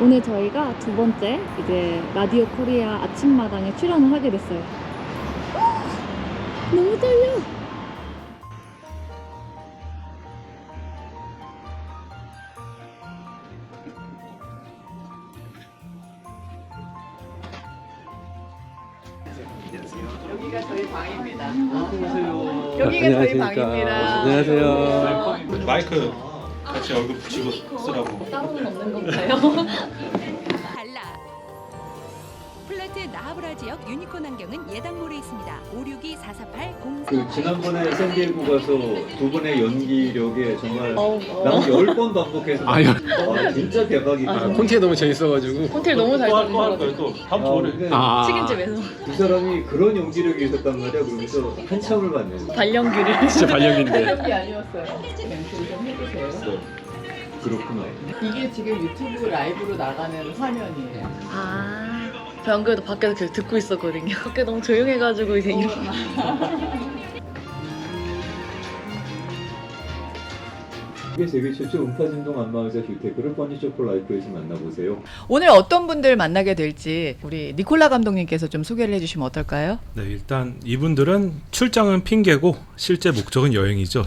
오늘 저희가 두 번째 이제 라디오 코리아 아침마당에 출연을 하게 됐어요. 너무 떨려. 여기가 저희 방입니다. 안녕하세요. 여기가 저희 방입니다. 안녕하세요. 마이크 같이 얼굴 붙이고 쓰라고. 따로는 없는 건가요? 달라. 플라트 나하브라 지역 유니콘 안경은 예당몰에 있습니다. 562-448-04. 그 지난번에 샌디에고 가서 두 분의 연기력에 정말 난 10번 반복해서 진짜 대박이다. 콘티에 너무 재밌어가지고 호텔 너무 잘 또할 거예요 들으셔가지고 또. 다음 주에. 치킨집에서 두 사람이 그런 연기력이 있었단 말이야. 그러면서 한참을 봤네. 발연기를 진짜 발령인데. 연기 아니었어요. 멘트를 좀 해주세요. 그렇구나. 이게 지금 유튜브 라이브로 나가는 화면이에요. 저 안 그래도 밖에서 계속 듣고 있었거든요. 밖에 너무 조용해가지고 이제 이런 이게 세계 최초 음파진동 안마의자 휴테크를 퍼니처 폴 라이프에서 만나보세요. 오늘 어떤 분들 만나게 될지 우리 니콜라 감독님께서 좀 소개를 해주시면 어떨까요? 네, 일단 이분들은 출장은 핑계고 실제 목적은 여행이죠.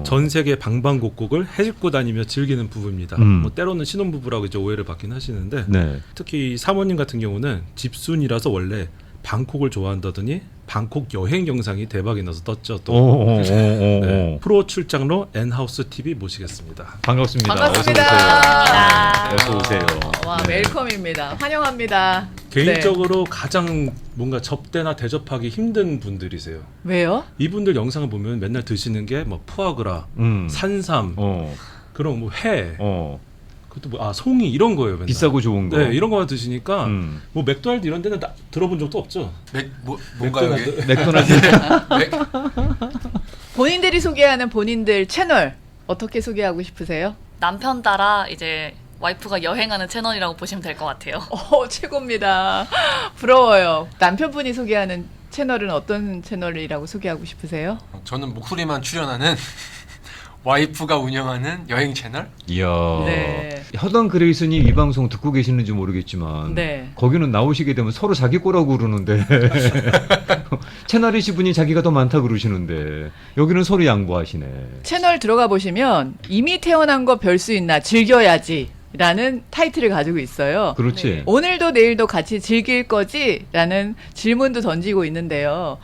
전 세계 방방곡곡을 헤집고 다니며 즐기는 부부입니다. 뭐 때로는 신혼부부라고 이제 오해를 받긴 하시는데 네. 특히 사모님 같은 경우는 집순이라서 원래 방콕을 좋아한다더니 방콕 여행 영상이 대박이 나서 떴죠. 또 네, 프로 출장로 N하우스 TV 모시겠습니다. 반갑습니다. 반갑습니다. 어서 오세요. 와, 네. 웰컴입니다. 환영합니다. 개인적으로 가장 뭔가 접대나 대접하기 힘든 분들이세요. 왜요? 이분들 영상을 보면 맨날 드시는 게 뭐 푸아그라, 산삼, 그런 뭐 회, 그것도 뭐 송이 이런 거예요. 맨날. 비싸고 좋은 거. 네, 이런 거만 드시니까 뭐 맥도날드 이런 데는 들어본 적도 없죠. 뭔가요 이게? 맥도날드. 본인들이 소개하는 본인들 채널 어떻게 소개하고 싶으세요? 남편 따라 이제 와이프가 여행하는 채널이라고 보시면 될 것 같아요. 최고입니다. 부러워요. 남편분이 소개하는 채널은 어떤 채널이라고 소개하고 싶으세요? 저는 목소리만 출연하는 와이프가 운영하는 여행 채널? 이야. 네. 허던 그레이슨이 이 방송 듣고 계시는지 모르겠지만 네. 거기는 나오시게 되면 서로 자기 거라고 그러는데 채널이시 분이 자기가 더 많다 그러시는데 여기는 서로 양보하시네. 채널 들어가 보시면 이미 태어난 거 별 수 있나 즐겨야지 라는 타이틀을 가지고 있어요. 그렇지. 오늘도 내일도 같이 즐길 거지? 라는 질문도 던지고 있는데요.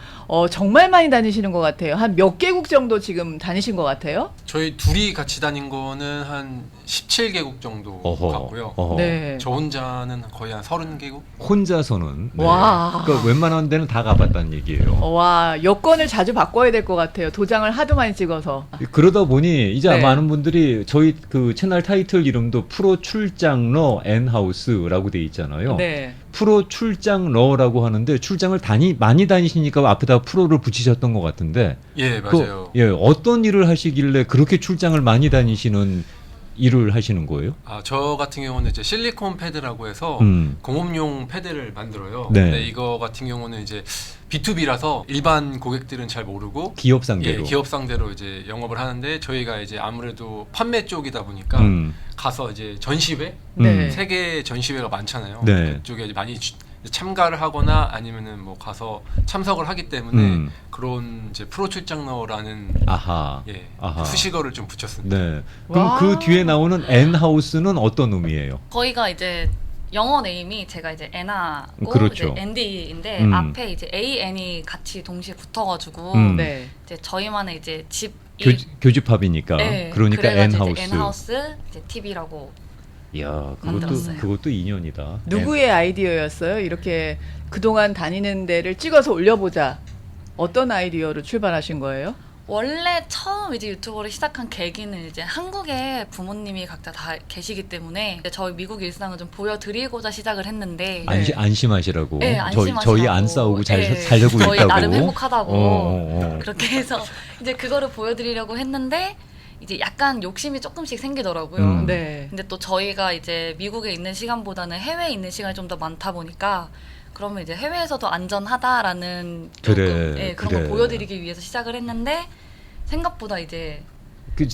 정말 많이 다니시는 것 같아요. 한 몇 개국 정도 지금 다니신 것 같아요? 저희 둘이 같이 다닌 거는 한 17개국 정도 갔고요. 네. 저 혼자는 거의 한 30개국? 혼자서는 네. 와. 그러니까 웬만한 데는 다 가봤다는 얘기예요. 와, 여권을 자주 바꿔야 될 것 같아요. 도장을 하도 많이 찍어서. 그러다 보니 이제 네. 많은 분들이 저희 그 채널 타이틀 이름도 프로 출장러 N하우스라고 돼 있잖아요. 네. 프로 출장러라고 하는데 출장을 많이 다니시니까 앞에다 프로를 붙이셨던 것 같은데. 예, 맞아요. 어떤 일을 하시길래 그렇게 출장을 많이 다니시는 일을 하시는 거예요? 저 같은 경우는 이제 실리콘 패드라고 해서 공업용 패드를 만들어요. 네. 근데 이거 같은 경우는 이제 B2B라서 일반 고객들은 잘 모르고 기업 상대로. 예, 기업 상대로 이제 영업을 하는데 저희가 이제 아무래도 판매 쪽이다 보니까 가서 이제 전시회, 네. 세계 전시회가 많잖아요. 네. 그쪽에 이제 많이 참가를 하거나 아니면은 뭐 가서 참석을 하기 때문에 그런 이제 프로 출장러라는 아하. 예, 아하. 수식어를 좀 붙였습니다. 네. 그럼 와. 그 뒤에 나오는 N하우스는 어떤 의미예요? 저희가 이제 영어 네임이 제가 이제 애나고 그렇죠. 이제 앤디인데 앞에 이제 AN이 같이 동시에 붙어가지고 네. 이제 저희만의 이제 집 교집합이니까. 네, 그러니까 그래가지고 N하우스. 이제 N하우스 이제 TV라고 이야, 만들었어요. 그것도 인연이다. 누구의 아이디어였어요? 이렇게 그동안 다니는 데를 찍어서 올려보자. 어떤 아이디어로 출발하신 거예요? 원래 처음 이제 유튜버를 시작한 계기는 이제 한국에 부모님이 각자 다 계시기 때문에 이제 저희 미국 일상을 좀 보여드리고자 시작을 했는데 안심하시라고. 네, 저희 안 싸우고 잘 살고 저희 있다고. 나름 행복하다고 그렇게 그렇게 해서 이제 그거를 보여드리려고 했는데 이제 약간 욕심이 조금씩 생기더라고요. 네. 근데 또 저희가 이제 미국에 있는 시간보다는 해외에 있는 시간이 좀 더 많다 보니까 그러면 이제 해외에서도 안전하다라는 조금, 그래, 예, 그런 그래. 걸 보여드리기 위해서 시작을 했는데 생각보다 이제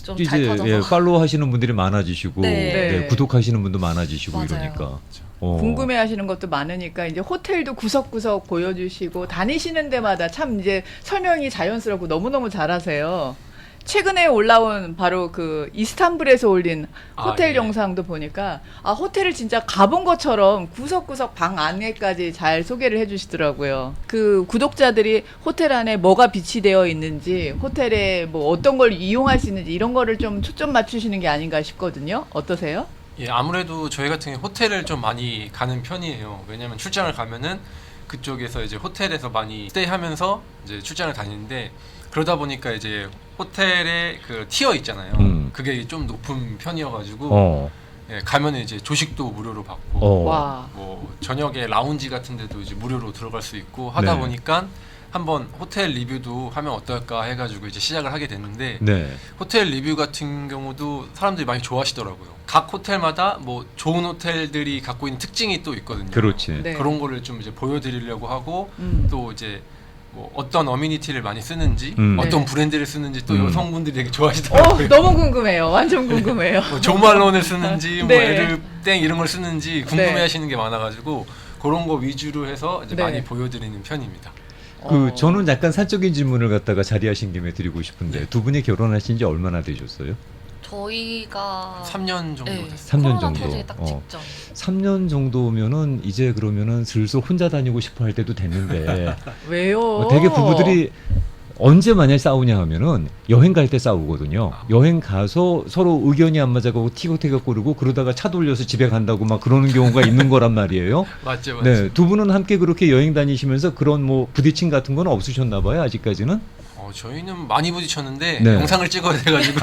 좀 이제 잘 터져서. 예, 팔로우 하시는 분들이 많아지시고 네. 네, 구독하시는 분도 많아지시고 맞아요. 이러니까. 궁금해하시는 것도 많으니까 이제 호텔도 구석구석 보여주시고 다니시는 데마다 참 이제 설명이 자연스럽고 너무너무 잘하세요. 최근에 올라온 바로 그 이스탄불에서 올린 호텔 예. 영상도 보니까 호텔을 진짜 가본 것처럼 구석구석 방 안에까지 잘 소개를 해주시더라고요. 그 구독자들이 호텔 안에 뭐가 비치되어 있는지 호텔에 뭐 어떤 걸 이용할 수 있는지 이런 거를 좀 초점 맞추시는 게 아닌가 싶거든요. 어떠세요? 예, 아무래도 저희 같은 경우 호텔을 좀 많이 가는 편이에요. 왜냐면 출장을 가면은 그쪽에서 이제 호텔에서 많이 스테이하면서 이제 출장을 다니는데 그러다 보니까 이제 호텔의 그 티어 있잖아요. 그게 좀 높은 편이어가지고 예, 가면은 이제 조식도 무료로 받고 와. 뭐 저녁에 라운지 같은 데도 이제 무료로 들어갈 수 있고 하다 네. 보니까 한번 호텔 리뷰도 하면 어떨까 해가지고 이제 시작을 하게 됐는데 네. 호텔 리뷰 같은 경우도 사람들이 많이 좋아하시더라고요. 각 호텔마다 뭐 좋은 호텔들이 갖고 있는 특징이 또 있거든요. 그렇지. 네. 그런 거를 좀 이제 보여드리려고 하고 또 이제 뭐 어떤 어미니티를 많이 쓰는지 어떤 네. 브랜드를 쓰는지 또 여성분들이 되게 좋아하시더라고요. 너무 궁금해요. 완전 궁금해요. 뭐 조말론을 쓰는지 뭐 네. 에르땡 이런 걸 쓰는지 궁금해하시는 게 많아가지고 그런 거 위주로 해서 이제 네. 많이 보여드리는 편입니다. 저는 약간 사적인 질문을 갖다가 자리하신 김에 드리고 싶은데 두 분이 결혼하신 지 얼마나 되셨어요? 저희가 3년 정도 네, 됐어요. 3년 코로나 정도. 터지기 딱 직전. 3년 정도면은 이제 그러면은 슬슬 혼자 다니고 싶어 할 때도 됐는데 왜요? 되게 부부들이 언제 만약 싸우냐 하면은 여행 갈 때 싸우거든요. 여행 가서 서로 의견이 안 맞아가고 티격태격 거리고 그러다가 차 돌려서 집에 간다고 막 그러는 경우가 있는 거란 말이에요. 맞죠. 네, 두 분은 함께 그렇게 여행 다니시면서 그런 뭐 부딪힘 같은 건 없으셨나 봐요, 아직까지는. 저희는 많이 부딪혔는데 네. 영상을 찍어야 돼가지고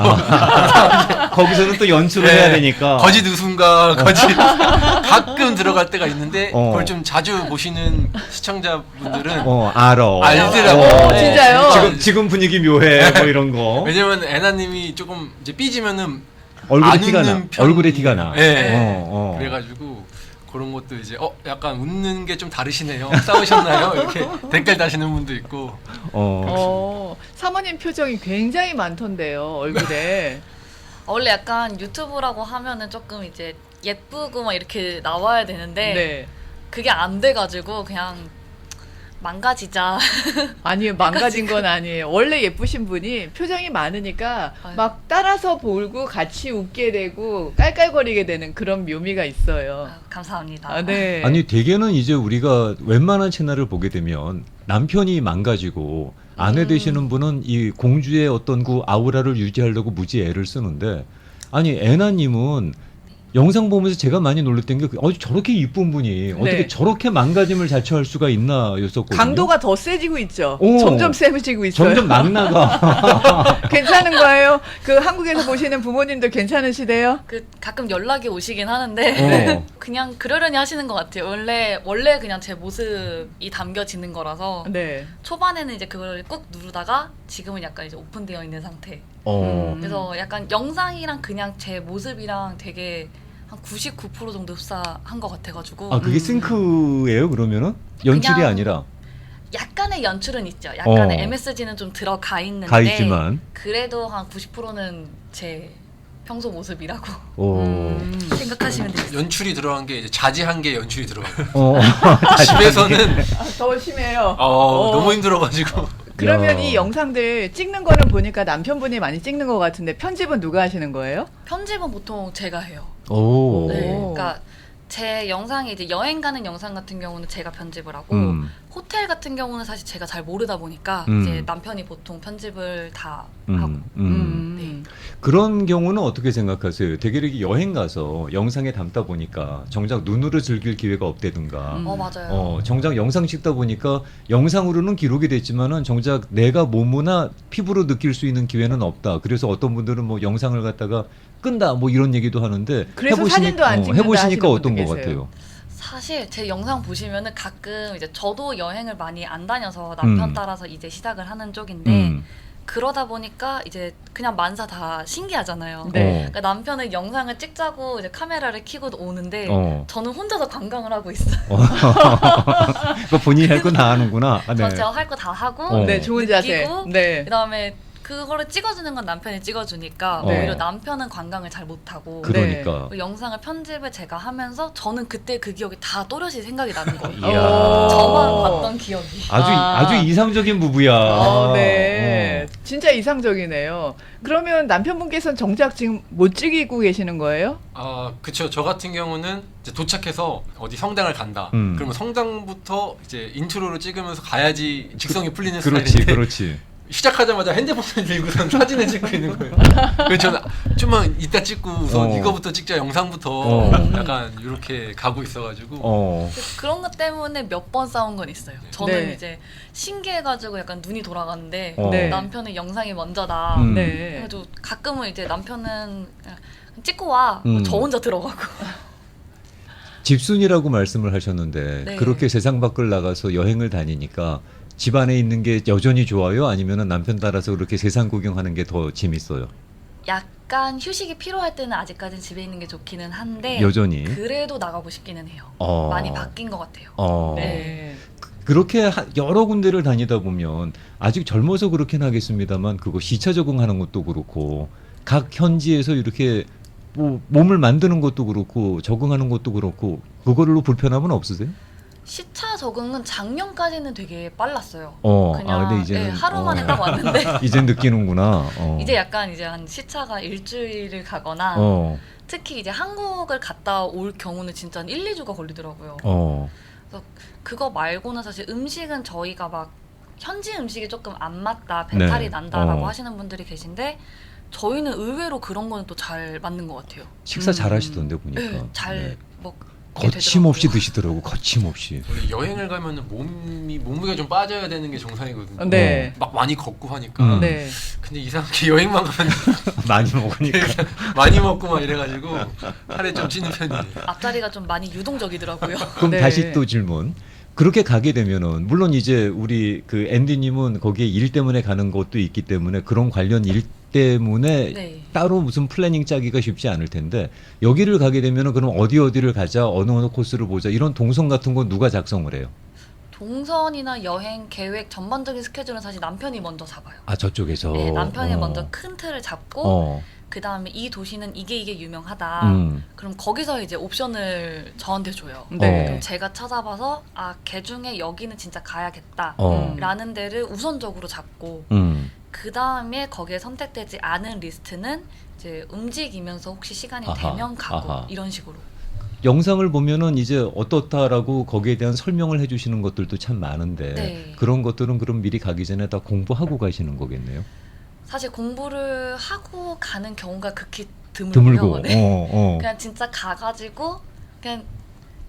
거기서는 또 연출을 해야 되니까. 거짓 웃음과 거짓 가끔 들어갈 때가 있는데 그걸 좀 자주 보시는 시청자분들은 알아. 알더라고요. 네. 진짜요? 지금 분위기 묘해, 뭐 이런 거. 왜냐면 애나님이 조금 이제 삐지면은 얼굴에 안 티가 나. 웃는 편이에요. 얼굴에 티가 나. 네. 그래가지고 그런 것도 이제 약간 웃는 게 좀 다르시네요. 싸우셨나요? 이렇게 댓글 다시는 분도 있고. 사모님 표정이 굉장히 많던데요, 얼굴에. 원래 약간 유튜브라고 하면은 조금 이제 예쁘고 막 이렇게 나와야 되는데 네. 그게 안 돼가지고 그냥 망가지자. 아니요, 망가진 건 아니에요. 원래 예쁘신 분이 표정이 많으니까 막 따라서 보고 같이 웃게 되고 깔깔거리게 되는 그런 묘미가 있어요. 감사합니다. 네. 아니 대개는 이제 우리가 웬만한 채널을 보게 되면 남편이 망가지고 아내 되시는 분은 이 공주의 어떤 그 아우라를 유지하려고 무지 애를 쓰는데 아니 애나님은 영상 보면서 제가 많이 놀랬던 게 저렇게 이쁜 분이 어떻게 저렇게 망가짐을 자처할 수가 있나 였었거든요. 강도가 더 세지고 있죠. 점점 세지고 있어요. 점점 막 나가. 괜찮은 거예요? 그 한국에서 보시는 부모님들 괜찮으시대요? 가끔 연락이 오시긴 하는데 그냥 그러려니 하시는 것 같아요. 원래 그냥 제 모습이 담겨지는 거라서 네. 초반에는 이제 그걸 꾹 누르다가 지금은 약간 이제 오픈되어 있는 상태. 그래서 약간 영상이랑 그냥 제 모습이랑 되게 한 99% 정도 흡사한 것 같아가지고. 그게 싱크예요 그러면은? 연출이 그냥 아니라? 약간의 연출은 있죠. 약간의 MSG는 좀 들어가 있는데 가 있지만 그래도 한 90%는 제 평소 모습이라고 생각하시면 되겠습니다. 연출이 들어간 게 이제 자제한 게 연출이 들어가고 집에서는 더 심해요. 너무 힘들어가지고. 그러면 이 영상들 찍는 거는 보니까 남편분이 많이 찍는 것 같은데 편집은 누가 하시는 거예요? 편집은 보통 제가 해요. 오. 네, 그러니까 제 영상이 이제 여행 가는 영상 같은 경우는 제가 편집을 하고 호텔 같은 경우는 사실 제가 잘 모르다 보니까 이제 남편이 보통 편집을 다 하고. 네. 그런 경우는 어떻게 생각하세요? 되게 이렇게 여행 가서 영상에 담다 보니까 정작 눈으로 즐길 기회가 없다든가 맞아요. 정작 영상 찍다 보니까 영상으로는 기록이 됐지만은 정작 내가 몸이나 피부로 느낄 수 있는 기회는 없다. 그래서 어떤 분들은 뭐 영상을 갖다가 끈다 뭐 이런 얘기도 하는데 그래서 사진도 안 찍는다 해보시니까 어떤 것 계세요. 같아요? 사실 제 영상 보시면은 가끔 이제 저도 여행을 많이 안 다녀서 남편 따라서 이제 시작을 하는 쪽인데 그러다 보니까 이제 그냥 만사 다 신기하잖아요. 그러니까 남편은 영상을 찍자고 이제 카메라를 켜고 오는데 저는 혼자서 관광을 하고 있어요. 본인이 할 거 다 하는구나. 제가 할 거 다 하고 네, 좋은 자세. 느끼고 네. 그다음에 그거를 찍어주는 건 남편이 찍어주니까 오히려 남편은 관광을 잘 못하고 그러니까 그 영상을 편집을 제가 하면서 저는 그때 그 기억이 다 또렷이 생각이 나는 거예요. 이야. 저만 봤던 기억이. 아주 이상적인 부부야. 네. 진짜 이상적이네요. 그러면 남편분께서는 정작 지금 못 찍이고 계시는 거예요? 아, 그쵸. 저 같은 경우는 이제 도착해서 어디 성당을 간다. 그러면 성당부터 이제 인트로를 찍으면서 가야지 직성이 풀리는 스타일인데. 그렇지. 시작하자마자 핸드폰을 들고선 사진을 찍고 있는 거예요. 그래서 저는 좀만 이따 찍고 우선 이거부터 찍자, 영상부터 약간 이렇게 가고 있어가지고. 그런 것 때문에 몇 번 싸운 건 있어요. 저는 네. 이제 신기해가지고 약간 눈이 돌아가는데 네. 남편은 영상이 먼저다. 네. 그래가지고 가끔은 이제 남편은 그냥 찍고 와. 저 혼자 들어가고. 집순이라고 말씀을 하셨는데 네. 그렇게 세상 밖을 나가서 여행을 다니니까 집 안에 있는 게 여전히 좋아요? 아니면 남편 따라서 그렇게 세상 구경하는 게 더 재밌어요? 약간 휴식이 필요할 때는 아직까지는 집에 있는 게 좋기는 한데 여전히? 그래도 나가고 싶기는 해요. 많이 바뀐 것 같아요. 네. 그렇게 여러 군데를 다니다 보면 아직 젊어서 그렇긴 하겠습니다만 그거 시차 적응하는 것도 그렇고 각 현지에서 이렇게 뭐 몸을 만드는 것도 그렇고 적응하는 것도 그렇고 그걸로 불편함은 없으세요? 시차 적응은 작년까지는 되게 빨랐어요. 근데 이제는 하루 만에 딱 왔는데 이제 느끼는구나. 이제 약간 이제 한 시차가 일주일을 가거나 특히 이제 한국을 갔다 올 경우는 진짜 한 1, 2주가 걸리더라고요. 그래서 그거 말고는 사실 음식은 저희가 막 현지 음식이 조금 안 맞다, 배탈이 네. 난다라고 하시는 분들이 계신데 저희는 의외로 그런 거는 또 잘 맞는 것 같아요. 식사 잘 하시던데 보니까. 네, 잘 먹게 거침없이 되더라고요. 드시더라고. 거침없이. 원래 여행을 가면은 몸무게가 좀 빠져야 되는 게 정상이거든요. 네. 막 많이 걷고 하니까. 네. 근데 이상하게 여행만 가면 많이 먹으니까. 많이 먹고 막 이래가지고 살이 좀 찌는 편이에요. 앞자리가 좀 많이 유동적이더라고요. 그럼 네. 다시 또 질문. 그렇게 가게 되면은 물론 이제 우리 그 앤디님은 거기에 일 때문에 가는 것도 있기 때문에 그런 관련 일 때문에 네. 따로 무슨 플래닝 짜기가 쉽지 않을 텐데 여기를 가게 되면은 그럼 어디를 가자 어느 코스를 보자 이런 동선 같은 건 누가 작성을 해요? 동선이나 여행 계획 전반적인 스케줄은 사실 남편이 먼저 잡아요. 아 저쪽에서. 네, 남편이 먼저 큰 틀을 잡고 그 다음에 이 도시는 이게 유명하다. 그럼 거기서 이제 옵션을 저한테 줘요. 네. 그럼 제가 찾아봐서 걔 중에 여기는 진짜 가야겠다. 라는 데를 우선적으로 잡고 그 다음에 거기에 선택되지 않은 리스트는 이제 움직이면서 혹시 시간이 되면 가고 이런 식으로. 영상을 보면은 이제 어떻다라고 거기에 대한 설명을 해주시는 것들도 참 많은데 네. 그런 것들은 그럼 미리 가기 전에 다 공부하고 가시는 거겠네요. 사실 공부를 하고 가는 경우가 극히 드물고. 네. 그냥 진짜 가가지고 그냥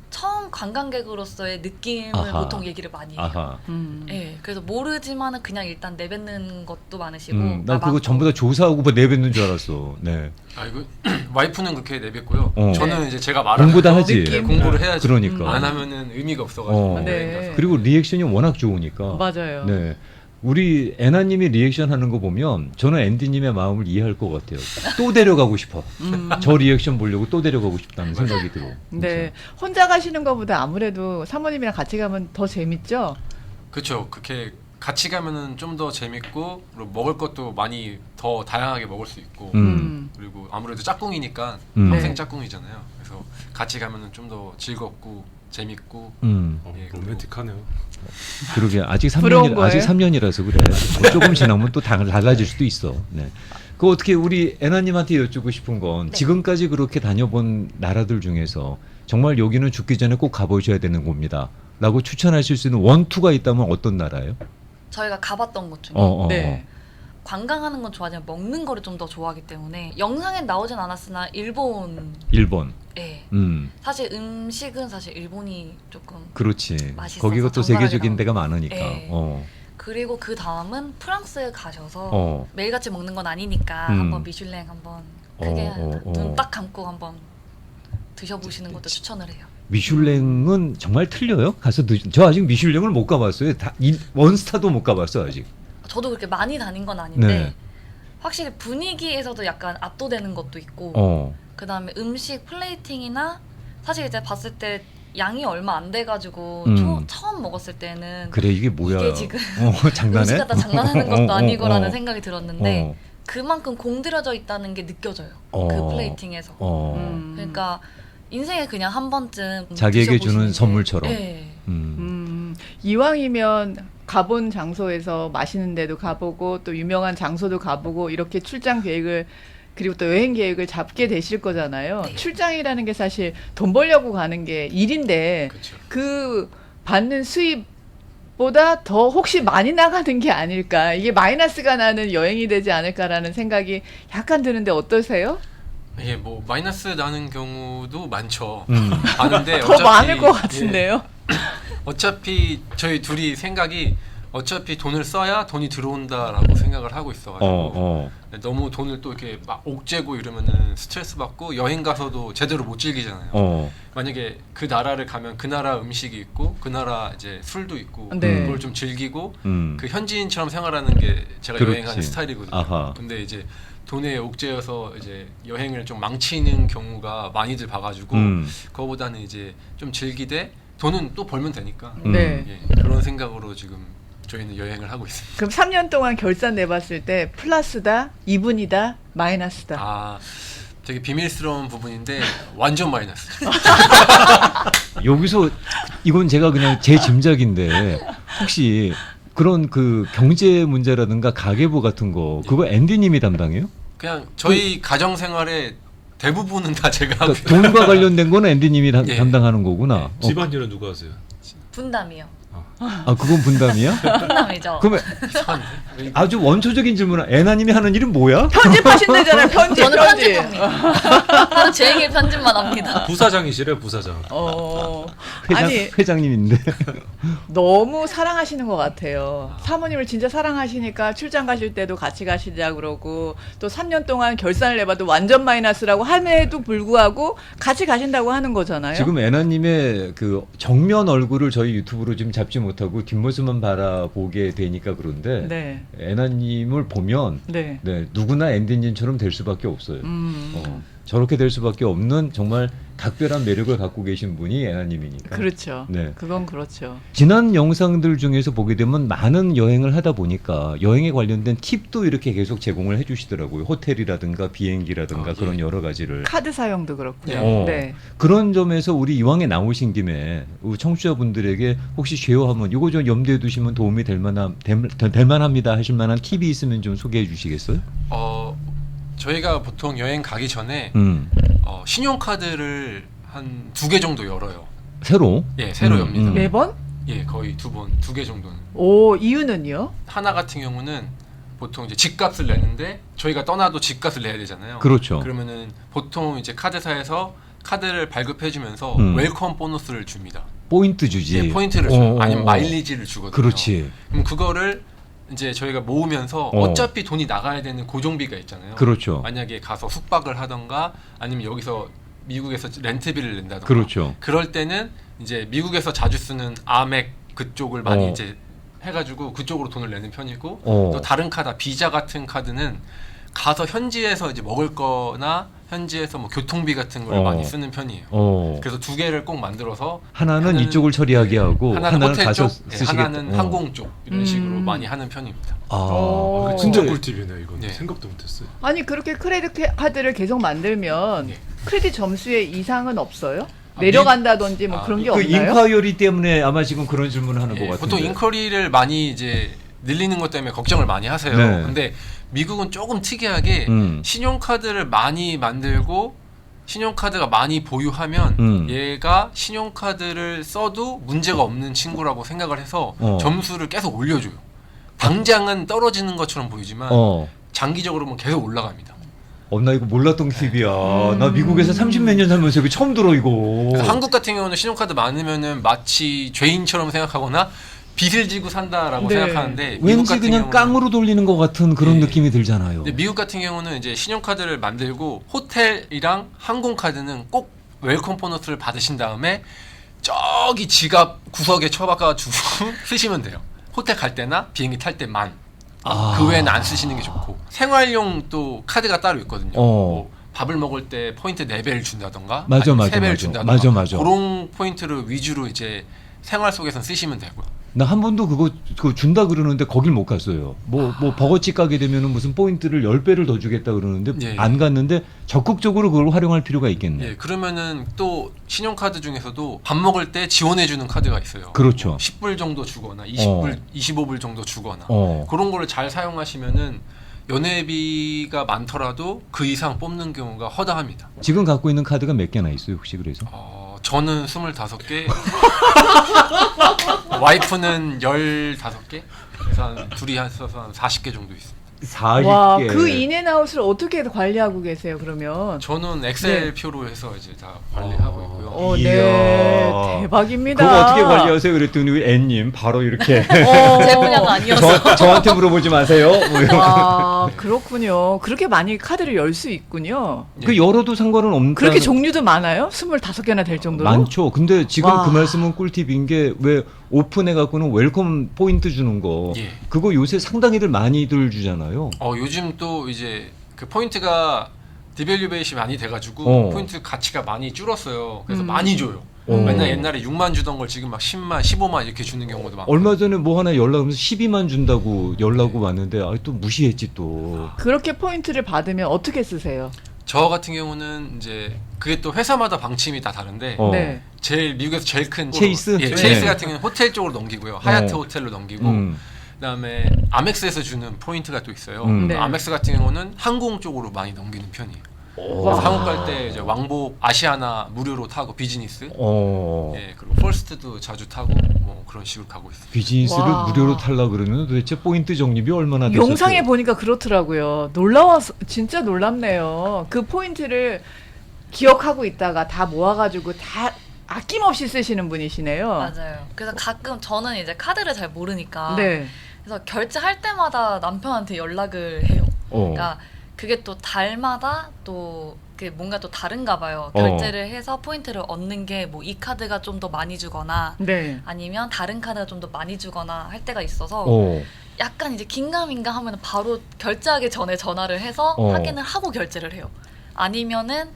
처음 관광객으로서의 느낌을 보통 얘기를 많이 해요. 네, 그래서 모르지만은 그냥 일단 내뱉는 것도 많으시고. 난 그거 전부 다 조사하고 뭐 내뱉는 줄 알았어. 네. 이거 와이프는 그렇게 내뱉고요. 저는 네. 이제 제가 말하면서 공부 다 하지. 네, 공부를 해야지. 그러니까. 안 하면은 의미가 없어가지고. 네. 그리고 리액션이 워낙 좋으니까. 맞아요. 네. 우리 애나님이 리액션 하는 거 보면 저는 앤디님의 마음을 이해할 것 같아요. 또 데려가고 싶어. 저 리액션 보려고 또 데려가고 싶다는 생각이 들어. 네. 혼자 가시는 것보다 아무래도 사모님이랑 같이 가면 더 재밌죠? 그렇죠. 그렇게 같이 가면은 좀 더 재밌고 그리고 먹을 것도 많이 더 다양하게 먹을 수 있고 그리고 아무래도 짝꿍이니까 평생 네. 짝꿍이잖아요. 그래서 같이 가면은 좀 더 즐겁고 재밌고 로맨틱하네요. 그러게 아직 부러운 3년 거예요? 아직 3년이라서 그래. 뭐 조금 지나면 또 달라질 수도 있어. 네. 그 어떻게 우리 애나님한테 여쭙고 싶은 건 지금까지 그렇게 다녀본 나라들 중에서 정말 여기는 죽기 전에 꼭 가보셔야 되는 곳입니다.라고 추천하실 수 있는 원투가 있다면 어떤 나라예요? 저희가 가봤던 곳 중에 네. 관광하는 건 좋아하지만 먹는 거를 좀 더 좋아하기 때문에 영상에 나오진 않았으나 일본. 네. 사실 음식은 사실 일본이 조금 그렇지. 맛있어서 거기가 또 정갈하게 세계적인 데가 나오고. 많으니까. 네. 그리고 그 다음은 프랑스에 가셔서 매일같이 먹는 건 아니니까 한번 미슐랭 한번 크게 눈 딱 감고 한번 드셔보시는 것도 추천을 해요. 미슐랭은 정말 틀려요? 가서 저 아직 미슐랭을 못 가봤어요. 원스타도 못 가봤어 아직. 저도 그렇게 많이 다닌 건 아닌데 네. 확실히 분위기에서도 약간 압도되는 것도 있고 그 다음에 음식 플레이팅이나 사실 이제 봤을 때 양이 얼마 안 돼가지고 처음 먹었을 때는 그래 이게 뭐야? 이게 지금 장난해? 음식 갖다 장난하는 것도 아니고라는 생각이 들었는데 어. 그만큼 공들여져 있다는 게 느껴져요. 어. 그 플레이팅에서. 그러니까 인생에 그냥 한 번쯤 자기에게 드셔보시는 주는 게- 선물처럼. 네. 이왕이면 가본 장소에서 맛있는 데도 가보고 또 유명한 장소도 가보고 이렇게 출장 계획을 그리고 또 여행 계획을 잡게 되실 거잖아요. 네. 출장이라는 게 사실 돈 벌려고 가는 게 일인데 그렇죠. 그 받는 수입보다 더 혹시 많이 나가는 게 아닐까. 이게 마이너스가 나는 여행이 되지 않을까라는 생각이 약간 드는데 어떠세요? 예, 뭐 마이너스 나는 경우도 많죠. 많은데 더 많을 것 같은데요. 어차피 저희 둘이 생각이 어차피 돈을 써야 돈이 들어온다라고 생각을 하고 있어가지고 너무 돈을 또 이렇게 막 옥죄고 이러면은 스트레스 받고 여행 가서도 제대로 못 즐기잖아요. 만약에 그 나라를 가면 그 나라 음식이 있고 그 나라 이제 술도 있고 네. 그걸 좀 즐기고 그 현지인처럼 생활하는 게 제가 그렇지. 여행하는 스타일이거든요. 아하. 근데 이제 돈에 옥죄어서 이제 여행을 좀 망치는 경우가 많이들 봐가지고 그거보다는 이제 좀 즐기되 돈은 또 벌면 되니까 네. 예, 그런 생각으로 지금 저희는 여행을 하고 있습니다. 그럼 3년 동안 결산 내봤을 때 플러스다, 이분이다, 마이너스다. 아, 되게 비밀스러운 부분인데 완전 마이너스죠. 여기서 이건 제가 그냥 제 짐작인데 혹시 그런 그 경제 문제라든가 가계부 같은 거 그거 앤디님이 담당해요? 그냥 저희 가정 생활에 대부분은 다 제가 하고요. 그러니까 돈과 관련된 거는 앤디님이 예. 담당하는 거구나. 집안일은 누가 하세요? 분담이요. 아 그건 분담이야? 분담이죠. 그러면 이상한데? 아주 원초적인 질문은 애나님이 하는 일은 뭐야? 편집하신다잖아요. 편집. 저는 편집합니다. 저는 제 얘기 편집만 합니다. 부사장이시래 부사장. 아니 회장님인데. 너무 사랑하시는 것 같아요. 사모님을 진짜 사랑하시니까 출장 가실 때도 같이 가시자 그러고 또 3년 동안 결산을 내봐도 완전 마이너스라고 함에도 불구하고 같이 가신다고 하는 거잖아요. 지금 애나님의 그 정면 얼굴을 저희 유튜브로 지금 잡지 못하고 뒷모습만 바라보게 되니까 그런데 네. 애나님을 보면 네. 누구나 앤디님처럼 될 수밖에 없어요. 저렇게 될 수밖에 없는 정말 각별한 매력을 갖고 계신 분이 애나님이니까. 그렇죠. 네. 그건 그렇죠. 지난 영상들 중에서 보게 되면 많은 여행을 하다 보니까 여행에 관련된 팁도 이렇게 계속 제공을 해주시더라고요. 호텔이라든가 비행기라든가 그런 여러 가지를. 카드 사용도 그렇고요. 네. 그런 점에서 우리 이왕에 나오신 김에 우리 청취자분들에게 혹시 쉐어하면 이거 좀 염두에 두시면 도움이 될 만합니다 하실 만한 팁이 있으면 좀 소개해 주시겠어요? 저희가 보통 여행 가기 전에 신용카드를 한 2개 정도 열어요. 새로? 예, 새로 엽니다. 매번? 예, 거의 2개 정도는. 오, 이유는요? 하나 같은 경우는 보통 이제 집값을 내는데 저희가 떠나도 집값을 내야 되잖아요. 그렇죠. 그러면은 보통 이제 카드사에서 카드를 발급해주면서 웰컴 보너스를 줍니다. 포인트 주지. 예, 포인트를 줘요. 아니면 마일리지를 주거든요. 그렇지. 그럼 그거를 이제 저희가 모으면서 어차피 돈이 나가야 되는 고정비가 있잖아요. 그렇죠. 만약에 가서 숙박을 하던가 아니면 여기서 미국에서 렌트비를 낸다던가. 그렇죠. 그럴 때는 이제 미국에서 자주 쓰는 아멕 그쪽을 많이 이제 해가지고 그쪽으로 돈을 내는 편이고 또 다른 카드, 비자 같은 카드는 가서 현지에서 이제 먹을 거나 현지에서 뭐 교통비 같은 걸 많이 쓰는 편이에요. 그래서 2개를 꼭 만들어서 하나는 이쪽을 처리하게 하고 하나는 호텔 가서 쪽, 쓰시겠다. 하나는 항공 쪽 이런 식으로 많이 하는 편입니다. 이거 진짜 근데- 꿀팁이네 이거. 생각도 못했어요. 아니 그렇게 크레딧 카드를 계속 만들면 크레딧 점수에 이상은 없어요? 내려간다든지 뭐 그런 게 그 없나요? 인콰이어리 때문에 아마 지금 그런 질문을 하는 것 같은데. 보통 인쿼리를 많이 이제 늘리는 것 때문에 걱정을 많이 하세요. 네. 근데 미국은 조금 특이하게 신용카드를 많이 만들고 신용카드가 많이 보유하면 얘가 신용카드를 써도 문제가 없는 친구라고 생각을 해서 점수를 계속 올려줘요. 당장은 떨어지는 것처럼 보이지만 장기적으로 보면 계속 올라갑니다. 나 이거 몰랐던 팁이야. 나 미국에서 30몇 년 살면서 이거 처음 들어 이거. 한국 같은 경우는 신용카드 많으면은 마치 죄인처럼 생각하거나 빚을 지고 산다라고 생각하는데 미국 왠지 같은 그냥 경우는 깡으로 돌리는 것 같은 그런 느낌이 들잖아요. 근데 미국 같은 경우는 이제 신용카드를 만들고 호텔이랑 항공카드는 꼭 웰컴 보너스를 받으신 다음에 저기 지갑 구석에 처박아주고 쓰시면 돼요. 호텔 갈 때나 비행기 탈 때만. 그 외에는 안 쓰시는 게 좋고 생활용 또 카드가 따로 있거든요. 뭐 밥을 먹을 때 포인트 4배를 준다던가 맞아, 아니면 맞아, 3배를 맞아. 준다던가 맞아. 그런 포인트를 위주로 이제 생활 속에서 쓰시면 되고요. 나 한 번도 그거 준다 그러는데 거길 못 갔어요. 뭐 버거집 가게 되면은 무슨 포인트를 10배를 더 주겠다 그러는데 예. 안 갔는데 적극적으로 그걸 활용할 필요가 있겠네. 예, 그러면은 또 신용카드 중에서도 밥 먹을 때 지원해주는 카드가 있어요. 그렇죠. 10불 정도 주거나 20불, 25불 정도 주거나 그런 거를 잘 사용하시면은 연회비가 많더라도 그 이상 뽑는 경우가 허다합니다. 지금 갖고 있는 카드가 몇 개나 있어요, 혹시 그래서? 저는 25개, 와이프는 15개, 그래서 한 둘이 해서 한 40개 정도 있습니다. 40개. 와, 그 인앤아웃을 어떻게 관리하고 계세요, 그러면? 저는 엑셀 표로 해서 이제 다 관리하고 있고요. 네, 이야. 대박입니다. 그거 어떻게 관리하세요? 그랬더니 우리 앤님 바로 이렇게 제 분야가 아니어서. 저한테 물어보지 마세요. 뭐 이런 거. 아, 그렇군요. 그렇게 많이 카드를 열 수 있군요. 그 열어도 상관은 없는. 그렇게 종류도 많아요? 25개나 될 정도로? 많죠. 근데 지금 와. 그 말씀은 꿀팁인 게 왜 오픈해 갖고는 웰컴 포인트 주는 거. 예. 그거 요새 상당히들 많이들 주잖아요. 요즘 또 이제 그 포인트가 디밸류베이션이 많이 돼가지고 포인트 가치가 많이 줄었어요. 그래서 많이 줘요. 맨날 옛날에 6만 주던 걸 지금 막 10만, 15만 이렇게 주는 경우도 많고. 얼마 전에 뭐 하나 연락하면서 12만 준다고 연락 왔는데 또 무시했지 또. 그렇게 포인트를 받으면 어떻게 쓰세요? 저 같은 경우는 이제 그게 또 회사마다 방침이 다 다른데 네. 미국에서 제일 큰 체이스? 예, 네. 체이스 같은 경우는 호텔 쪽으로 넘기고요. 하얏트 호텔로 넘기고 그다음에 아멕스에서 주는 포인트가 또 있어요. 네. 아멕스 같은 경우는 항공 쪽으로 많이 넘기는 편이에요. 그래서 한국 갈 때 이제 왕복 아시아나 무료로 타고 비즈니스, 예, 그리고 펄스트도 자주 타고 뭐 그런 식으로 가고 있어요. 비즈니스를 와. 무료로 타려 그러면 도대체 포인트 적립이 얼마나 되셨어요? 영상에 보니까 그렇더라고요. 놀라워서 진짜 놀랍네요. 그 포인트를 기억하고 있다가 다 모아가지고 다 아낌없이 쓰시는 분이시네요. 맞아요. 그래서 가끔 저는 이제 카드를 잘 모르니까 네. 그래서 결제할 때마다 남편한테 연락을 해요. 그러니까 그게 또 달마다 또 그게 뭔가 또 다른가 봐요. 결제를 해서 포인트를 얻는 게 뭐 이 카드가 좀 더 많이 주거나 네. 아니면 다른 카드가 좀 더 많이 주거나 할 때가 있어서 약간 이제 긴가민가 하면 바로 결제하기 전에 전화를 해서 확인을 하고 결제를 해요. 아니면은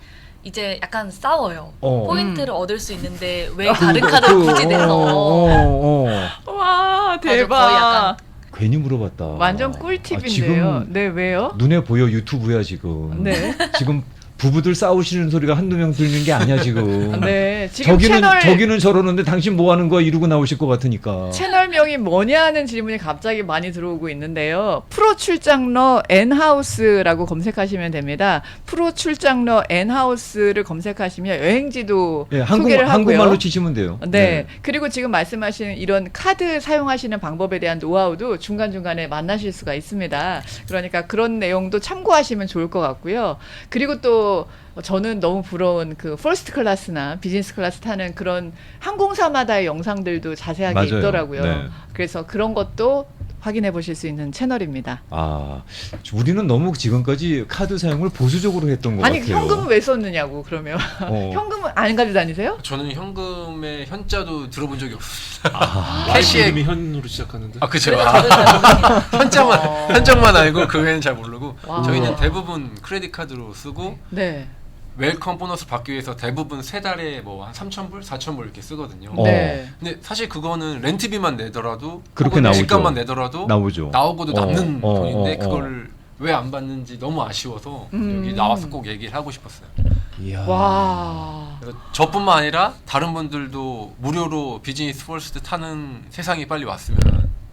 이제 약간 싸워요. 포인트를 얻을 수 있는데 왜 다른 카드를 굳이 내서. 와, 대박. 거의 약간 괜히 물어봤다. 완전 꿀팁인데요. 지금 네, 왜요? 눈에 보여 유튜브야 지금. 네. 지금 부부들 싸우시는 소리가 한두 명 들리는 게 아니야 지금. 네, 지금 저기는 저러는데 당신 뭐 하는 거야 이러고 나오실 것 같으니까. 채널명이 뭐냐 하는 질문이 갑자기 많이 들어오고 있는데요. 프로 출장러 N하우스라고 검색하시면 됩니다. 프로 출장러 N하우스를 검색하시면 여행지도 예, 소개를 하고요. 한국말로 치시면 돼요. 네. 그리고 지금 말씀하신 이런 카드 사용하시는 방법에 대한 노하우도 중간중간에 만나실 수가 있습니다. 그러니까 그런 내용도 참고하시면 좋을 것 같고요. 그리고 또 저는 너무 부러운 그 퍼스트 클래스나 비즈니스 클래스 타는 그런 항공사마다의 영상들도 자세하게 맞아요. 있더라고요. 네. 그래서 그런 것도 확인해 보실 수 있는 채널입니다. 우리는 너무 지금까지 카드 사용을 보수적으로 했던 것 아니, 같아요. 현금은 왜 썼느냐고 그러면. 현금은 안 가지고 다니세요? 저는 현금에 현자도 들어본 적이 없습니다. 캐시에 이름이 현으로 시작하는데. 그죠. 현장만 알고 그 외에는 잘 모르고. 와. 저희는 대부분 크레딧 카드로 쓰고 네. 웰컴 보너스 받기 위해서 대부분 세 달에 뭐 한 3,000불, 4,000불 이렇게 쓰거든요. 네. 근데 사실 그거는 렌트비만 내더라도 그렇게 혹은 나오죠. 집값만 내더라도 나오고도 남는 돈인데 어. 그걸 왜 안 받는지 너무 아쉬워서 여기 나와서 꼭 얘기를 하고 싶었어요. 이야. 와. 그래서 저뿐만 아니라 다른 분들도 무료로 비즈니스 퍼스트 타는 세상이 빨리 왔으면.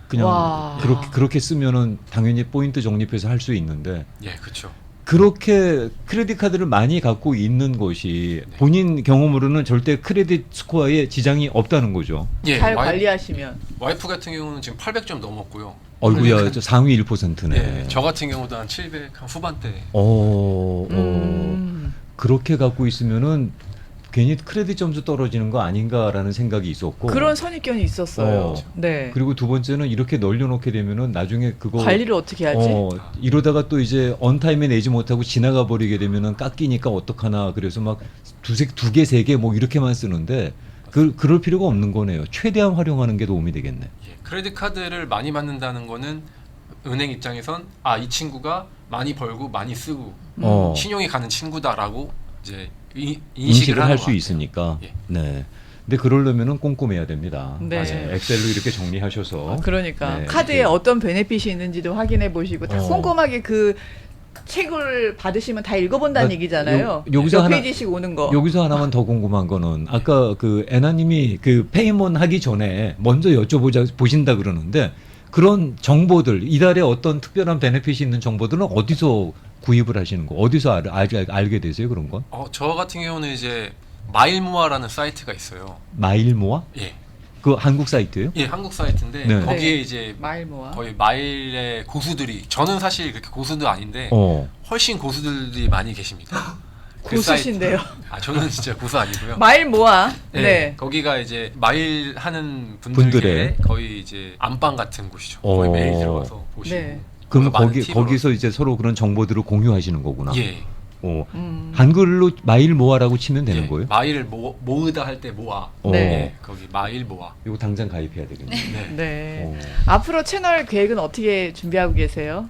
그냥 와. 그렇게 쓰면은 당연히 포인트 적립해서 할 수 있는데. 예, 그렇죠. 그렇게 크레딧 카드를 많이 갖고 있는 것이 본인 경험으로는 절대 크레딧 스코어에 지장이 없다는 거죠. 예, 잘 관리하시면. 와이프 같은 경우는 지금 800점 넘었고요. 어이구야, 저 상위 1%네. 예, 저 같은 경우도 한 700, 한 후반대. 그렇게 갖고 있으면은 괜히 크레딧 점수 떨어지는 거 아닌가라는 생각이 있었고. 그런 선입견이 있었어요. 네. 그리고 두 번째는 이렇게 널려놓게 되면은 나중에 그거 관리를 어떻게 하지? 이러다가 또 이제 언타임에 내지 못하고 지나가 버리게 되면은 깎이니까 어떡하나. 그래서 막 두 개, 세 개 뭐 이렇게만 쓰는데 그럴 필요가 없는 거네요. 최대한 활용하는 게 도움이 되겠네. 예, 크레딧 카드를 많이 받는다는 거는 은행 입장에선 이 친구가 많이 벌고 많이 쓰고 신용이 가는 친구다라고 이제 인식을 하는 할 것 수 같아요. 있으니까. 예. 네. 근데 그러려면은 꼼꼼해야 됩니다. 네. 맞아요. 엑셀로 이렇게 정리하셔서. 그러니까 네, 카드에 이렇게. 어떤 베네핏이 있는지도 확인해 보시고 다 꼼꼼하게 그 책을 받으시면 다 읽어본다는 얘기잖아요. 여기서 몇 페이지씩 오는 거. 여기서 하나만 더 궁금한 거는 아까 그 애나님이 그 페이먼 하기 전에 먼저 보신다 그러는데 그런 정보들 이달에 어떤 특별한 베네핏이 있는 정보들은 어디서 구입을 하시는 거? 어디서 알게 되세요 그런 건? 저 같은 경우는 이제 마일모아라는 사이트가 있어요. 마일모아? 예. 그 한국 사이트예요? 예, 한국 사이트인데 네. 거기에 네. 이제 마일 모아. 거의 마일의 고수들이 저는 사실 그렇게 고수도 아닌데 훨씬 고수들이 많이 계십니다. 그 고수신데요. 사이트. 저는 진짜 고수 아니고요. 마일 모아. 네. 네. 거기가 이제 마일 하는 분들의 분들의 거의 이제 안방 같은 곳이죠. 거기 매일 들어가서 보시고. 네. 그럼 많은 팁을 거기서 이제 서로 그런 정보들을 공유하시는 거구나. 예. 한글로 마일모아라고 치면 되는 예. 거예요? 마일을 모으다 할 때 모아. 네. 예. 거기 마일 모아. 이거 당장 가입해야 되겠네요. 네. 네. 앞으로 채널 계획은 어떻게 준비하고 계세요?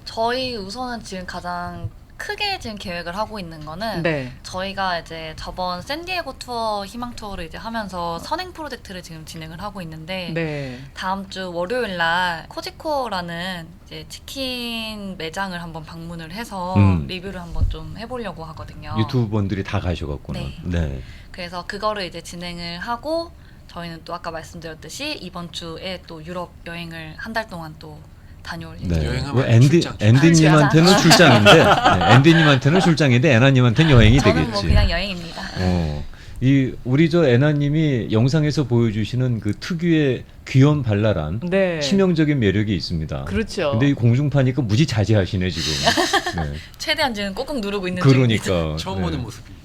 저희 우선은 지금 가장 크게 지금 계획을 하고 있는 거는 네. 저희가 이제 저번 샌디에고 투어 희망 투어를 이제 하면서 선행 프로젝트를 지금 진행을 하고 있는데 네. 다음 주 월요일 날 코지코라는 이제 치킨 매장을 한번 방문을 해서 리뷰를 한번 좀 해보려고 하거든요. 유튜버분들이 다 가셔갖고는. 네. 네. 그래서 그거를 이제 진행을 하고 저희는 또 아까 말씀드렸듯이 이번 주에 또 유럽 여행을 한 달 동안 또 다녀올 네. 예정입니다. 여행하면 출장. 앤디님한테는 출장인데, 네, 앤디님한테는 출장인데 애나님한테는 여행이 저는 되겠지. 뭐 그냥 여행입니다. 우리 저 애나님이 영상에서 보여주시는 그 특유의 귀염 발랄한 네. 치명적인 매력이 있습니다. 그렇죠. 근데 이 공중파니까 무지 자제하시네 지금. 네. 최대한 지금 꾹꾹 누르고 있는 중입니다. 그러니까 처음 네. 보는 모습입니다.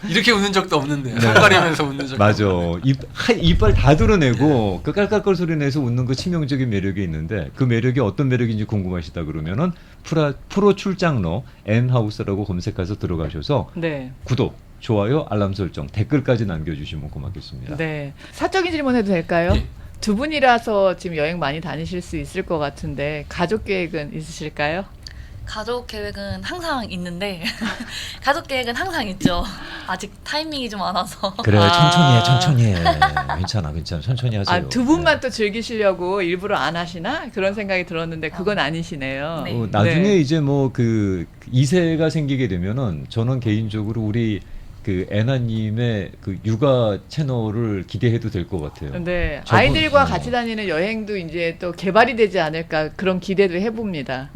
이렇게 웃는 적도 없는데 네. 손 가리면서 웃는 적도 맞아. 없는데. 이빨 다 드러내고 그 깔깔깔 소리 내서 웃는 그 치명적인 매력이 있는데 그 매력이 어떤 매력인지 궁금하시다 그러면은 프로 출장로 N하우스라고 검색해서 들어가셔서 네. 구독, 좋아요, 알람 설정, 댓글까지 남겨주시면 고맙겠습니다. 네. 사적인 질문 해도 될까요? 예. 두 분이라서 지금 여행 많이 다니실 수 있을 것 같은데 가족 계획은 있으실까요? 가족 계획은 항상 있는데 가족 계획은 항상 있죠. 아직 타이밍이 좀 안 와서. 그래 천천히 해. 괜찮아 천천히 하세요. 두 분만 또 즐기시려고 일부러 안 하시나? 그런 생각이 들었는데 그건 아니시네요. 네. 나중에 네. 이제 뭐 그 2세가 생기게 되면은 저는 개인적으로 우리 그 애나님의 그 육아 채널을 기대해도 될 것 같아요. 네. 저분, 아이들과 같이 다니는 여행도 이제 또 개발이 되지 않을까 그런 기대도 해봅니다.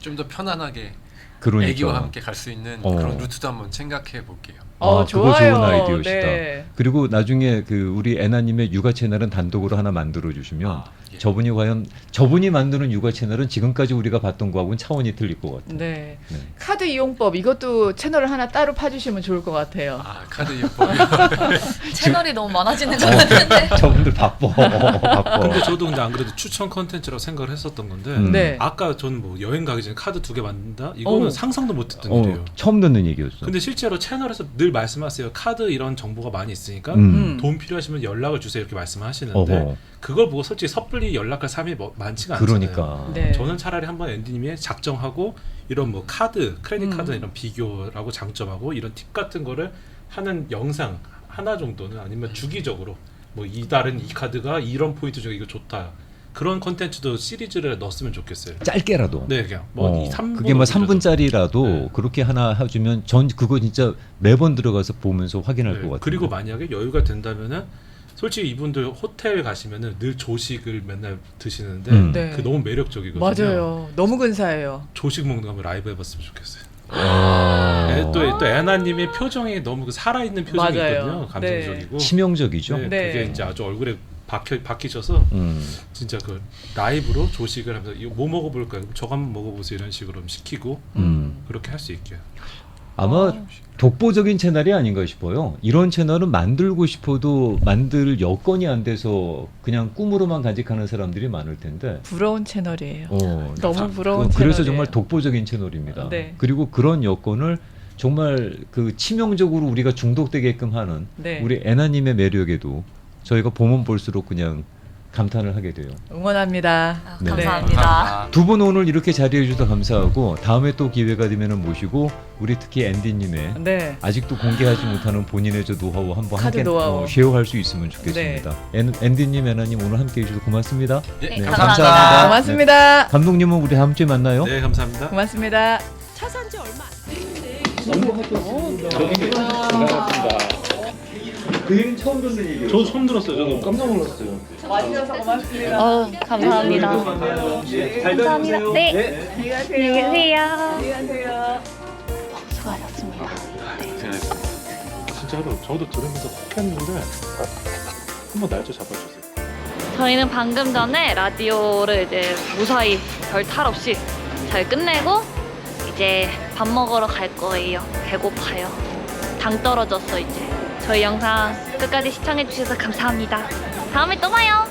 좀 더 편안하게 그러니까. 애기와 함께 갈 수 있는 그런 루트도 한번 생각해 볼게요. 그거 좋아요. 좋은 아이디어시다. 네. 그리고 나중에 그 우리 애나님의 육아 채널은 단독으로 하나 만들어 주시면 예. 저분이 만드는 육아 채널은 지금까지 우리가 봤던 거하고는 차원이 틀릴 것 같아요. 네. 네. 카드 이용법 이것도 채널을 하나 따로 파주시면 좋을 것 같아요. 카드 이용법이 채널이 너무 많아지는 것 같은데. 저분들 바빠. 근데 저도 근데 안 그래도 추천 컨텐츠라고 생각을 했었던 건데 네. 아까 저는 뭐 여행 가기 전에 카드 2개 만든다? 이거는 상상도 못했던 일이에요. 처음 듣는 얘기였어. 근데 실제로 채널에서 늘 말씀하세요. 카드 이런 정보가 많이 있으니까 도움 필요하시면 연락을 주세요 이렇게 말씀하시는데 어허. 그걸 보고 솔직히 섣불리 연락할 사람이 많지가 않잖아요. 그러니까. 네. 저는 차라리 한번 앤디님이 작정하고 이런 뭐 카드, 크레딧 카드 이런 비교라고 장점하고 이런 팁 같은 거를 하는 영상 하나 정도는 아니면 주기적으로 뭐 이달은 이 카드가 이런 포인트 중에 이거 좋다. 그런 컨텐츠도 시리즈를 넣었으면 좋겠어요. 짧게라도. 네, 그냥 뭐 3분 그게 뭐 3분짜리라도 네. 그렇게 하나 해주면 전 그거 진짜 매번 들어가서 보면서 확인할 것 같아요. 그리고 만약에 여유가 된다면은 솔직히 이분들 호텔 가시면은 늘 조식을 맨날 드시는데 네. 그 너무 매력적이거든요. 맞아요. 너무 근사해요. 조식 먹는 거 한번 라이브 해봤으면 좋겠어요. 아. 또 애나님의 표정이 너무 그 살아있는 표정이거든요. 맞아요. 감정적이고. 치명적이죠. 네, 네. 그게 이제 아주 얼굴에 박히셔서 진짜 그 라이브로 조식을 하면서 이거 뭐 먹어볼까요? 저거 한번 먹어보세요 이런 식으로 시키고 그렇게 할 수 있게. 아마 독보적인 채널이 아닌가 싶어요. 이런 채널은 만들고 싶어도 만들 여건이 안 돼서 그냥 꿈으로만 간직하는 사람들이 많을 텐데. 부러운 채널이에요. 너무 부러운 채널이에요. 그래서 정말 독보적인 채널입니다. 네. 그리고 그런 여건을 정말 그 치명적으로 우리가 중독되게끔 하는 네. 우리 애나님의 매력에도 저희가 보면 볼수록 그냥 감탄을 하게 돼요. 응원합니다. 아, 네. 감사합니다. 두 분 오늘 이렇게 자리해 주셔서 감사하고 다음에 또 기회가 되면 모시고 우리 특히 앤디님의 네. 아직도 공개하지 못하는 본인의 저 노하우 한번 카드 함께 노하우. 쉐어할 수 있으면 좋겠습니다. 앤디님, 애나님 오늘 함께 해주셔서 고맙습니다. 네, 감사합니다. 고맙습니다. 네. 감독님은 우리 다음 주에 만나요. 네, 감사합니다. 고맙습니다. 차 산 지 얼마 안 됐는데 그 얘기는 처음 듣는 얘기예요. 저도 처음 들었어요. 저도 깜짝 놀랐어요. 와주셔서 고맙습니다. 감사합니다. 잘 다녀오세요. 네. 안녕히 가세요. 안녕히 계세요. 안녕히 가세요. 수고하셨습니다. 진짜로 저도 들으면서 혹했는데 한번 날짜 잡아주세요. 저희는 방금 전에 라디오를 이제 무사히 별 탈 없이 잘 끝내고 이제 밥 먹으러 갈 거예요. 배고파요. 당 떨어졌어 이제. 저희 영상 끝까지 시청해주셔서 감사합니다. 다음에 또 봐요.